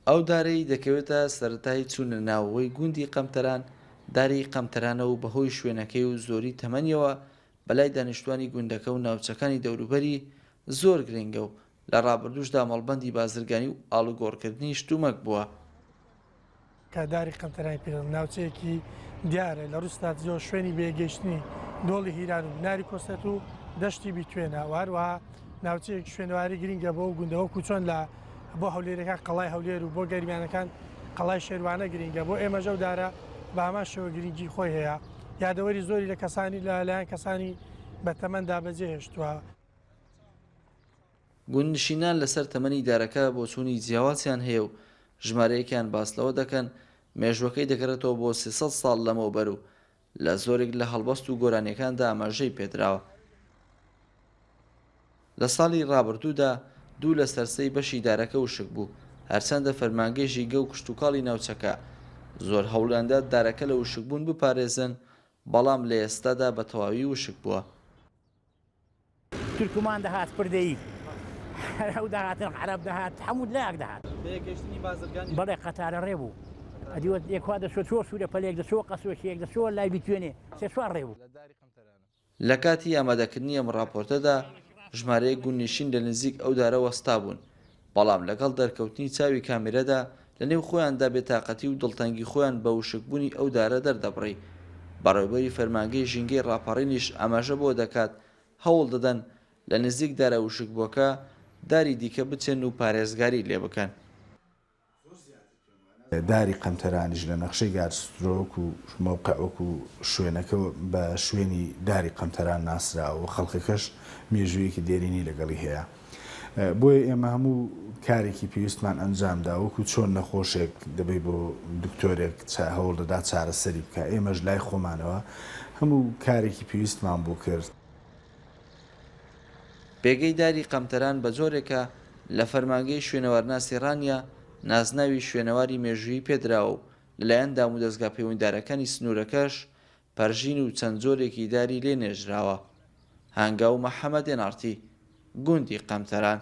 ئەو دارەی دەکەوێتە سەرەتای چوونە ناوەوەی گوندی قەمتەران داری قەمتەرانە و بەهۆی شوێنەکەی و زۆری تەمەنیەوە بەلای دانیشتوانی گوندەکە و ناوچەکانی دەوروبەری زۆر گرنگە و لە ڕابردووشدا مەڵبەندی بازرگانی و ئاڵوگۆڕکردنی شتومەک بووە. کە داری قەمتەرانی پێ ناوچەیەکی دیارە لە ڕووستا زۆر شوێنی بێگەشتنی دۆڵی هیران و ناری کۆسەت و دەشتی بیتوێنە واروها ناوچەیەک شوێنەواری گرنگە بۆ گوندەوەکو چۆن لە بۆ هەولێرەکان قەڵای هەولێر و بۆ گەرمیانەکان قەڵای شێروانە گرنگە بۆ ئێمە ژەودارە بە ئەمان شێوە گرنگی خۆی هەیە یادەوەری زۆری لە کەسانی لەلایەن کەسانی بەتەمەندا بەجێ هێشتووە. گوندنشینان لەسەر تەمەنی دارەکە بۆ چوونی جیاوازیان هەیە و ژمارەیەکیان باسلەوە دەکەن مێژوەکەی دەگەڕێتەوە بۆ 300 ساڵ لەمەوبەر و لە زۆرێک لە هەڵبەست و گۆرانیەکاندا ئاماژەی پێدراوە. لە ساڵی ڕابردوودا دوو لە سەرسەی بەشی دارەکە وشک بوو هەرچەندە فەرمانگەی گە و کشتتوکاڵی ناوچەکە زۆر هەوڵیاندا دارەکە لە وشکبوون بپارێزن بەڵام لە ئێستادا بە تەواوی وشک بووە. تورکمان دەهات پردەی ئەو داهاتن عەرەب دەهات هەموو لایەک دەهات بەڵێ قەتارە ڕێبوو ئەدیوە یەکوا دەچۆ چۆ سوورە پەلێک دەچۆ قەسوەکێک دەچۆ لای بیتوێنێ سێ چوار ڕێبوو. لە کاتی ئامادەکردنی ئەم ڕاپۆرتەدا ژمارەیە گوندنشین لە نزیک ئەو دارە وەستا بوون بەڵام لەگەڵ دەرکەوتنی چاوی کامێرەدا لە نێو خۆیاندا بێتاقەتی و دڵتەنگی خۆیان بە وشکبوونی ئەو دارە دەردەبڕی. بەڕێوەبەری فەرمانگەی ژینگەی ڕاپەڕینیش ئاماژە بۆ دەکات هەوڵ دەدەن لە نزیک دارە وشکبووەکە داری دیکە بچێن و پارێزگاری لێ بکەن. داری قەمتەرانیش لە نەخشەی گارسترۆک و مەوقعوەک و شوێنەکە بە شوێنی داری قەمتەران ناسراوە و خەڵکەکەش مێژوویەکی دێرینی لەگەڵی هەیە. بۆیە ئێمە هەموو کارێکی پێویستمان ئەنجامدا وەکو چۆن نەخۆشێک دەبێت بۆ دکتۆرێک هەوڵ دەدا چارەسەری بکە ئێمەش لای خۆمانەوە هەموو کارێکی پێویستمان بۆ کرد. پێگەی داری قەمتەران بە جۆرێکە لە فەرمانگەی شوێنەوارناسی ڕانیا نازناوی شوێنەواری مێژووی پێدراوە و لەلایەن دام و دەستگا پەیوەندیدارەکانی سنوورەکەش پەرژین و چەند جۆرێکی داری لێ نێژراوە. هەنگاو مەحەمەد ئێنارتی گوندی قەمتەران.